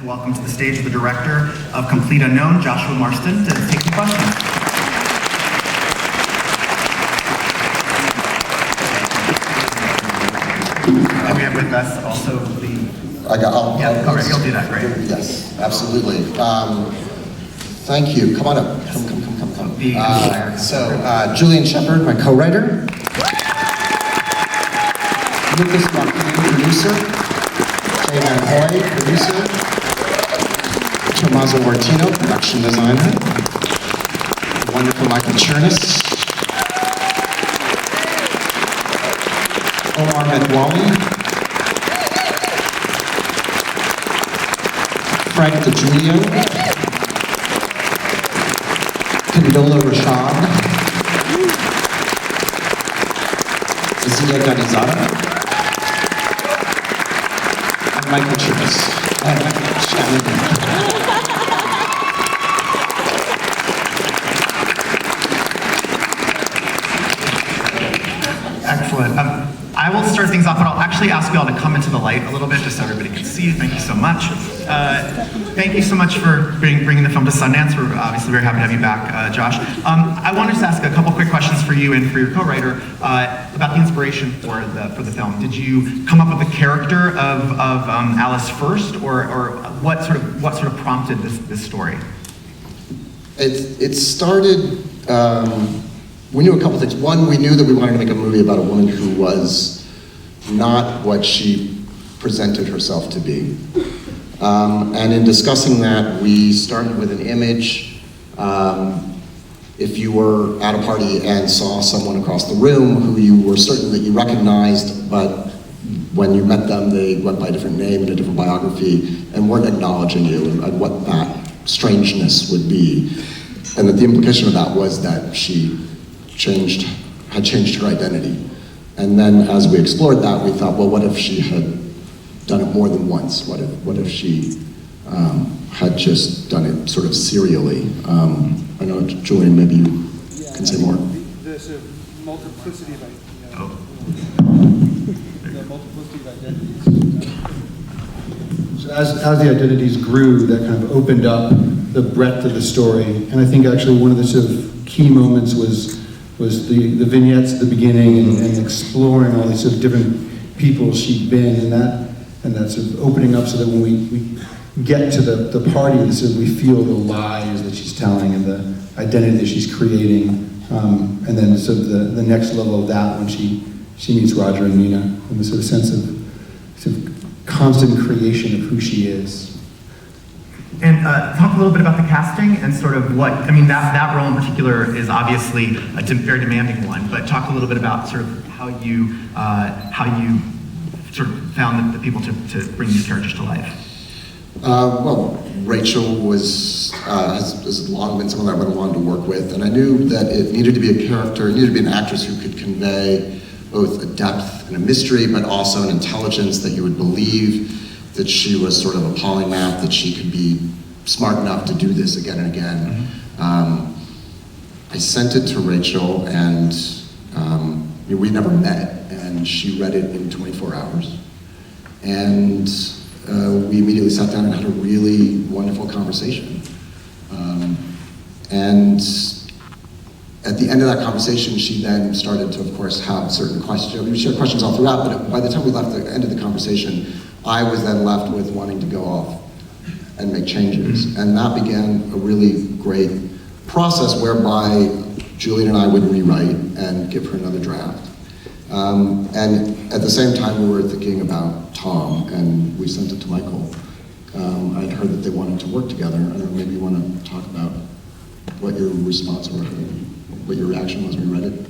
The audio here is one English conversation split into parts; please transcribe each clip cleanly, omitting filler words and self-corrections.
to welcome to the stage the director of Complete Unknown, Joshua Marston, to take some questions. And we have with us also the... You'll do that, great. Yes, absolutely. Thank you. Come on up. Come. Julian Shepard, my co-writer. Lucas Joaquin, producer. Jay Van Hoy, producer. Tommaso Martino, production designer. Wonderful Michael Chernis. Omar Medwali. Frank DiGiulio. Condola Rashad. Zia Ganizada. And Michael Chernis. Excellent. I will start things off, but I'll actually ask you all to come into the light a little bit just so everybody can see you. Thank you so much. Thank you so much for bringing the film to Sundance. We're obviously very happy to have you back, Josh. I wanted to ask a couple quick questions for you and for your co-writer about the inspiration for the film. Did you come up with the character of Alice first, or what sort of prompted this story? It started. We knew a couple things. One, we knew that we wanted to make a movie about a woman who was not what she presented herself to be. And in discussing that, we started with an image. If you were at a party and saw someone across the room who you were certain that you recognized, but when you met them, they went by a different name and a different biography and weren't acknowledging you and what that strangeness would be. And that the implication of that was that she had changed her identity. And then as we explored that, we thought, well, what if she had done it more than once? What if she had just done it sort of serially? I know, Julian, maybe you can say more. There's a multiplicity of identities. So as the identities grew, that kind of opened up the breadth of the story. And I think actually one of the sort of key moments was the vignettes at the beginning and exploring all these sort of different people she'd been, and that sort of opening up so that when we get to the party, we feel the lies that she's telling and the identity that she's creating, and then sort of the next level of that when she meets Roger and Nina, and the sort of sense of constant creation of who she is. And talk a little bit about the casting and sort of that role in particular is obviously a very demanding one, but talk a little bit about sort of how you sort of found the people to bring these characters to life. Well, Rachel has long been someone that I wanted to work with, and I knew that it needed to be a character, it needed to be an actress who could convey both a depth and a mystery, but also an intelligence that you would believe that she was sort of a polymath, that she could be smart enough to do this again and again. Mm-hmm. I sent it to Rachel, and we never met, and she read it in 24 hours. And we immediately sat down and had a really wonderful conversation. And at the end of that conversation, she then started to, of course, have certain questions. We shared questions all throughout, but by the time we left the end of the conversation, I was then left with wanting to go off and make changes. And that began a really great process whereby Julian and I would rewrite and give her another draft. And at the same time, we were thinking about Tom, and we sent it to Michael. I'd heard that they wanted to work together. I don't know, maybe you want to talk about what your response was, what your reaction was when you read it?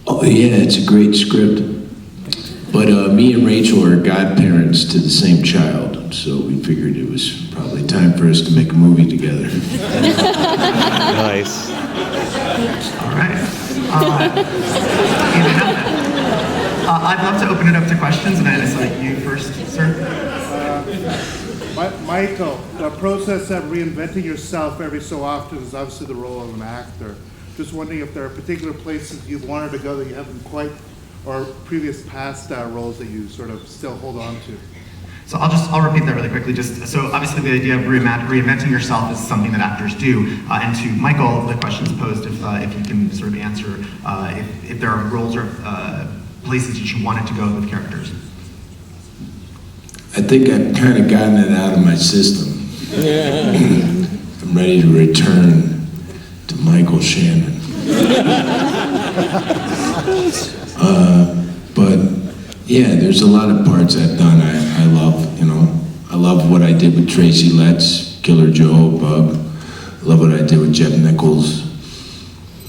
Oh yeah, it's a great script. But me and Rachel are godparents to the same child, so we figured it was probably time for us to make a movie together. Nice. All right. I'd love to open it up to questions, and I saw you first, sir. Michael, the process of reinventing yourself every so often is obviously the role of an actor. Just wondering if there are particular places you've wanted to go that you haven't quite, or previous past roles that you sort of still hold on to. So I'll repeat that really quickly. So obviously the idea of reinventing yourself is something that actors do. And to Michael, the question's posed if you can sort of answer if there are roles or places that you wanted to go with characters. I think I've kind of gotten it out of my system. I'm ready to return to Michael Shannon. But yeah, there's a lot of parts I've done I love, you know. I love what I did with Tracy Letts, Killer Joe, Bub. I love what I did with Jeff Nichols.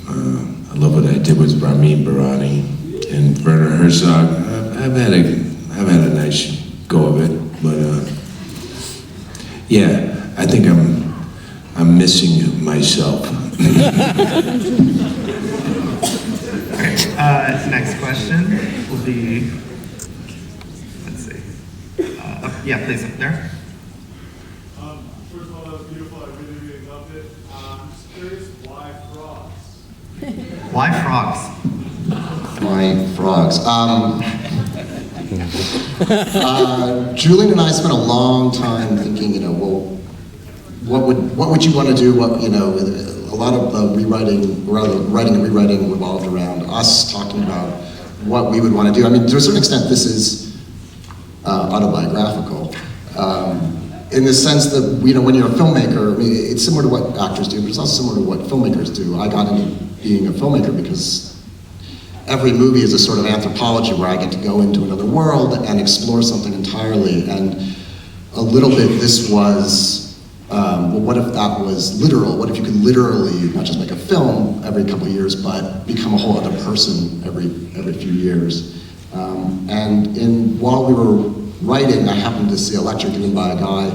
I love what I did with Ramin Barani and Werner Herzog. I've had a nice go of it, but yeah, I think I'm missing myself. Next question will be, let's see. Yeah, please, up there. First of all, that was beautiful. I really, really loved it. I'm just curious, why frogs? Why frogs? Why frogs? Julian and I spent a long time thinking, well, what would you want to do? A lot of writing and rewriting revolved around us talking about what we would want to do. I mean, to a certain extent, this is autobiographical. In the sense that, when you're a filmmaker, I mean, it's similar to what actors do, but it's also similar to what filmmakers do. I got into being a filmmaker because every movie is a sort of anthropology where I get to go into another world and explore something entirely. And a little bit this was, well, what if that was literal? What if you could literally not just make a film every couple of years, but become a whole other person every few years? While we were writing, I happened to see a lecture given by a guy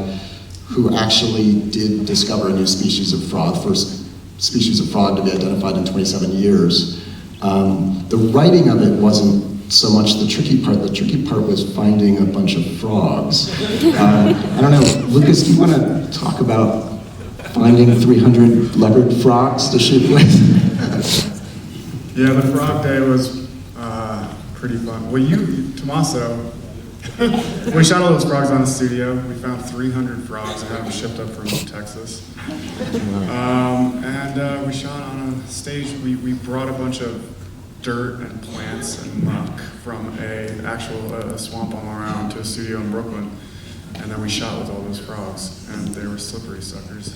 who actually did discover a new species of frog, the first species of frog to be identified in 27 years. The writing of it wasn't so much the tricky part. The tricky part was finding a bunch of frogs. I don't know, Lucas, do you want to talk about finding 300 leopard frogs to shoot with? Yeah, the frog day was pretty fun. Well, Tommaso, we shot all those frogs on the studio. We found 300 frogs and had them shipped up from Texas. We shot on a stage. We brought a bunch of dirt and plants and muck from a swamp on Long Island to a studio in Brooklyn. And then we shot with all those frogs, and they were slippery suckers.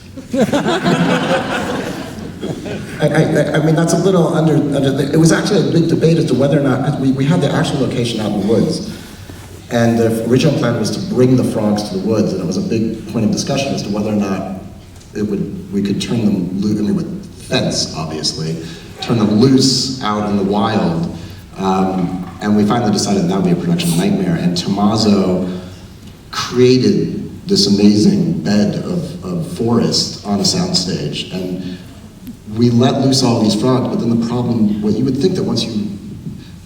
I mean, that's a little it was actually a big debate as to whether or not, because we had the actual location out in the woods. And the original plan was to bring the frogs to the woods, and it was a big point of discussion as to whether or not we could turn them loose, I mean, with fence, obviously, turn them loose out in the wild. And we finally decided that would be a production nightmare. And Tommaso created this amazing bed of forest on a soundstage. And we let loose all these frogs, but then the problem, well, you would think that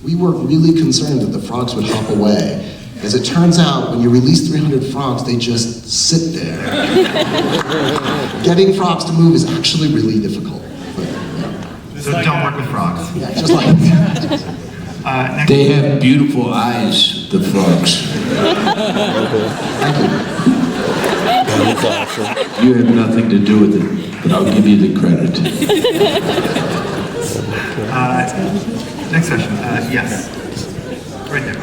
we were really concerned that the frogs would hop away. As it turns out, when you release 300 frogs, they just sit there. Getting frogs to move is actually really difficult. But, yeah. So don't work with frogs. Yeah, just like Next. They have beautiful eyes, the frogs. Thank you. You have nothing to do with it, but I'll give you the credit. Next question. Yes. Right there.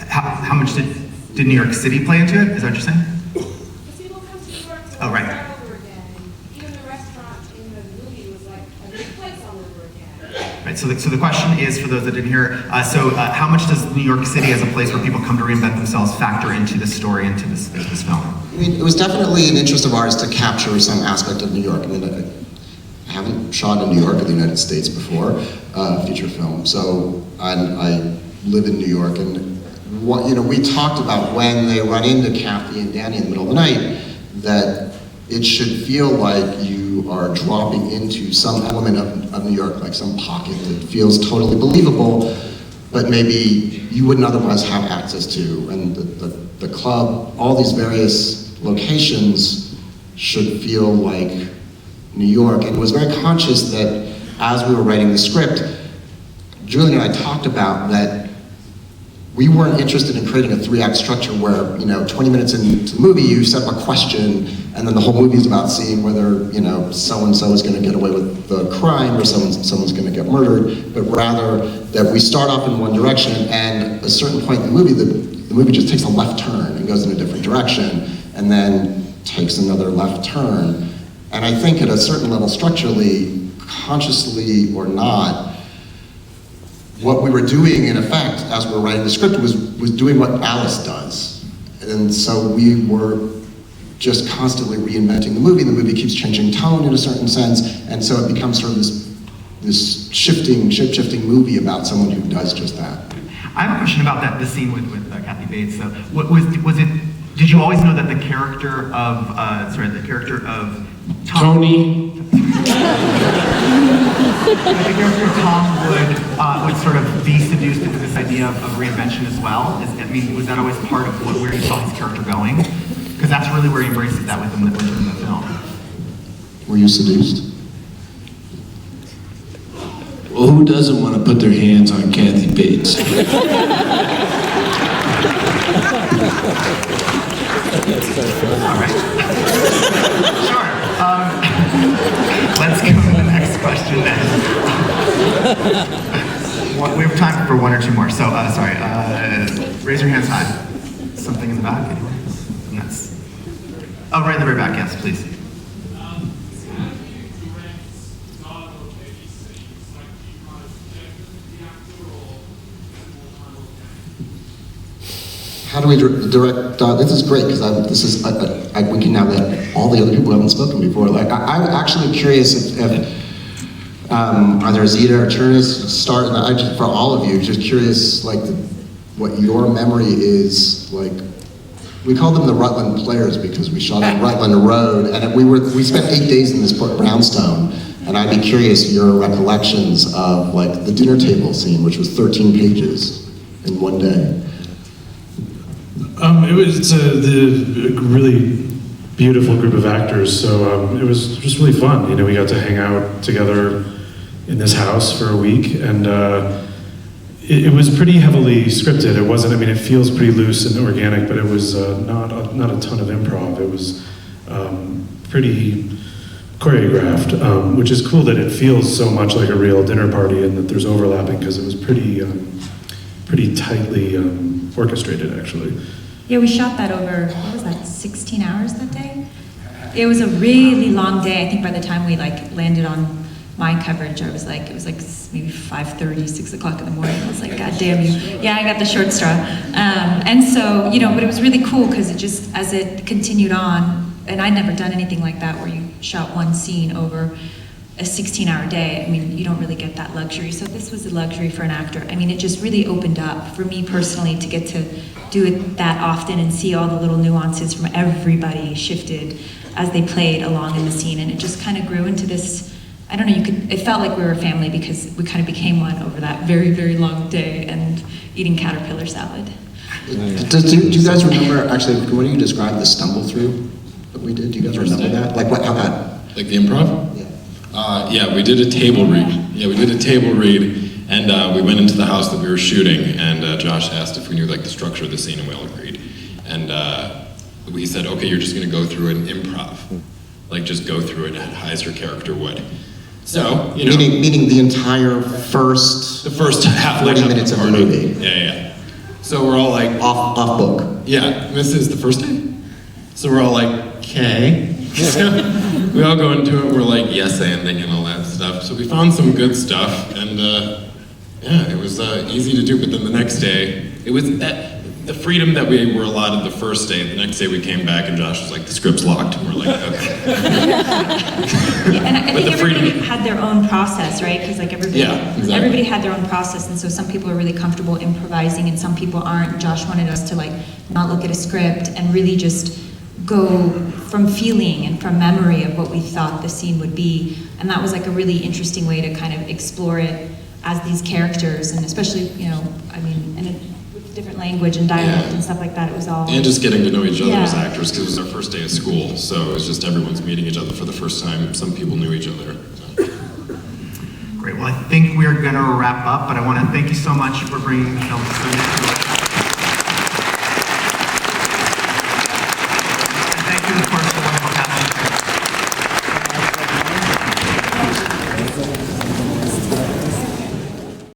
How much did New York City play into it? Is that what you're saying? People come to New York to Oh, right. start over again. Even the restaurant in the movie was like a big place all over again. Right. So the question is, for those that didn't hear, how much does New York City as a place where people come to reinvent themselves factor into this story, into this film? I mean, it was definitely an interest of ours to capture some aspect of New York. I mean, I haven't shot in New York or the United States before, feature film. So I live in New York, and we talked about when they run into Kathy and Danny in the middle of the night, that it should feel like you are dropping into some element of New York, like some pocket that feels totally believable, but maybe you wouldn't otherwise have access to. And the club, all these various locations should feel like New York, and was very conscious that as we were writing the script, Julian and I talked about that we weren't interested in creating a 3-act structure where, 20 minutes into the movie, you set up a question, and then the whole movie is about seeing whether, so-and-so is gonna get away with the crime or someone's gonna get murdered, but rather that we start off in one direction, and at a certain point in the movie, the movie just takes a left turn and goes in a different direction, and then takes another left turn. And I think at a certain level, structurally, consciously or not, what we were doing, in effect, as we were writing the script, was doing what Alice does. And so we were just constantly reinventing the movie. The movie keeps changing tone in a certain sense, and so it becomes sort of this shape-shifting movie about someone who does just that. I have a question about the scene with Kathy Bates. So, was it? Did you always know that the character of Tony. The character of Tom would sort of be seduced into this idea of reinvention as well? Was that always part of where you saw his character going? Because that's really where he embraces that within the film. Were you seduced? Well, who doesn't want to put their hands on Kathy Bates? All right. Sure. Let's go to the next question then. We have time for one or two more. So, sorry. Raise your hands high. Something in the back, anyone? Oh, right in the very back. Yes, please. How do we direct? This is great because we can now let all the other people who haven't spoken before. Like, I'm actually curious if either Zita or Turnus start. And I just, for all of you, just curious, like, what your memory is like. We called them the Rutland Players because we shot on Rutland Road, and we spent 8 days in this brownstone. And I'd be curious your recollections of like the dinner table scene, which was 13 pages in one day. It's a really beautiful group of actors, so it was just really fun. We got to hang out together in this house for a week, and it was pretty heavily scripted. It wasn't, it feels pretty loose and organic, but it was not a ton of improv. It was pretty choreographed, which is cool that it feels so much like a real dinner party and that there's overlapping, because it was pretty tightly orchestrated, actually. Yeah, we shot that over, 16 hours that day? It was a really long day. I think by the time we landed on my coverage, it was maybe 5:30, 6 o'clock in the morning. I was like, God damn you. Yeah, I got the short straw. And so, but it was really cool because it just, as it continued on, and I'd never done anything like that where you shot one scene over a 16-hour day. You don't really get that luxury. So this was a luxury for an actor. It just really opened up for me personally to get to do it that often and see all the little nuances from everybody shifted as they played along in the scene. And it just kind of grew into this, I don't know, it felt like we were a family because we kind of became one over that very, very long day and eating caterpillar salad. Do you guys remember, actually, when you described the stumble through that we did? Do you guys remember that? How that? Like the improv? Yeah, we did a table read. And we went into the house that we were shooting, and Josh asked if we knew the structure of the scene, and we all agreed. And we said, okay, you're just gonna go through an improv. Just go through it as your character would. So, Meaning the entire first... The first half 40 minutes of the movie. Yeah. So we're all like... Off book. Yeah, this is the first day. So we're all like, okay. So we all go into it, we're like yes anding and all that stuff. So we found some good stuff, and yeah, it was easy to do. But then the next day, it was the freedom that we were allotted the first day. The next day we came back and Josh was like, the script's locked. And we're like, okay. And I think everybody had their own process, right? Because everybody, everybody had their own process, and so some people are really comfortable improvising and some people aren't. Josh wanted us to not look at a script and really just go from feeling and from memory of what we thought the scene would be. And that was a really interesting way to kind of explore it as these characters, and especially, and different language and dialect Yeah. and stuff like that. It was all. And just getting to know each other as Yeah. actors, because it was our first day of school, so it was just everyone's meeting each other for the first time. Some people knew each other. So. Great. Well, I think we're going to wrap up, but I want to thank you so much for bringing the film to Sundance.